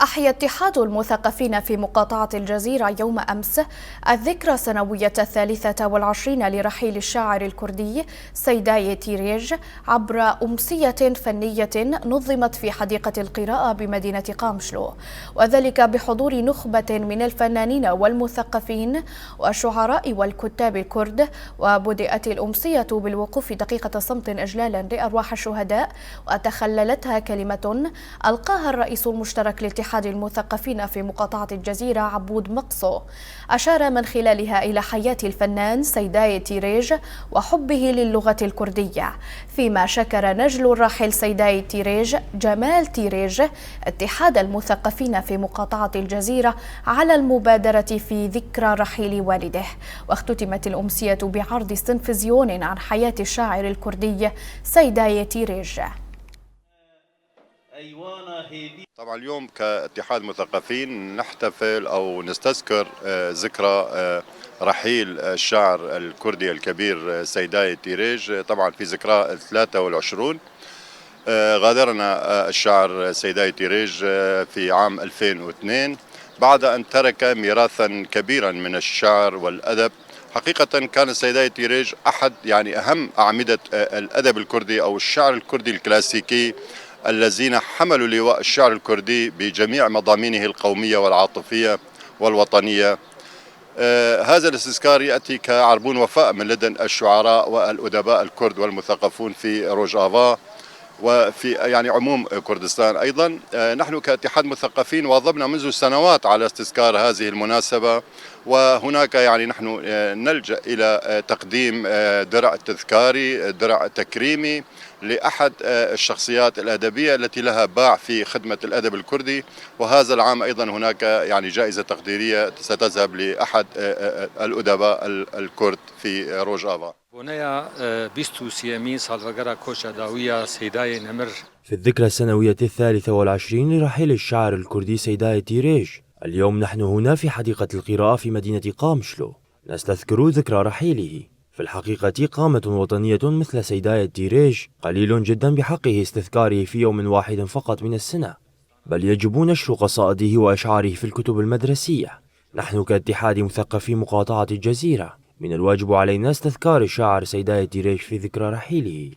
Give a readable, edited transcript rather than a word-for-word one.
أحيا اتحاد المثقفين في مقاطعة الجزيرة يوم أمس الذكرى السنوية 23 لرحيل الشاعر الكردي سيداي تيريج عبر أمسية فنية نظمت في حديقة القراءة بمدينة قامشلو، وذلك بحضور نخبة من الفنانين والمثقفين والشعراء والكتاب الكرد. وبدأت الأمسية بالوقوف دقيقة صمت إجلالا لأرواح الشهداء، وتخللتها كلمة ألقاها الرئيس المشترك لاتحاد المثقفين في مقاطعة الجزيرة عبود مقصو، أشار من خلالها إلى حياة الفنان سيداي تيريج وحبه للغة الكردية، فيما شكر نجل الراحل سيداي تيريج جمال تيريج اتحاد المثقفين في مقاطعة الجزيرة على المبادرة في ذكرى رحيل والده. واختتمت الأمسية بعرض سيمفزيون عن حياة الشاعر الكردي سيداي تيريج. طبعا اليوم كاتحاد مثقفين نحتفل أو نستذكر ذكرى رحيل الشاعر الكردي الكبير سيداي تيريج. طبعا في ذكرى 23 غادرنا الشاعر سيداي تيريج في عام 2002 بعد أن ترك ميراثا كبيرا من الشعر والأدب. حقيقة كان سيداي تيريج أحد أهم أعمدة الأدب الكردي أو الشعر الكردي الكلاسيكي الذين حملوا لواء الشعر الكردي بجميع مضامينه القومية والعاطفية والوطنية. هذا الاستذكار يأتي كعربون وفاء من لدن الشعراء والأدباء الكرد والمثقفون في روجافا وفي عموم كردستان. أيضا نحن كاتحاد مثقفين واظبنا منذ سنوات على استذكار هذه المناسبة، وهناك نحن نلجأ إلى تقديم درع تذكاري، درع تكريمي لأحد الشخصيات الأدبية التي لها باع في خدمة الأدب الكردي. وهذا العام أيضا هناك جائزة تقديرية ستذهب لأحد الأدباء الكرد في روجافا. في الذكرى السنوية 23 لرحيل الشاعر الكردي سيداي تيريج، اليوم نحن هنا في حديقة القراءة في مدينة قامشلو نستذكر ذكرى رحيله. في الحقيقة قامة وطنية مثل سيداي تيريج قليل جدا بحقه استذكاره في يوم واحد فقط من السنة، بل يجب نشر قصائده وأشعاره في الكتب المدرسية. نحن كاتحاد مثقفي مقاطعة الجزيرة من الواجب علينا استذكار الشاعر سيداي تيريج في ذكرى رحيله.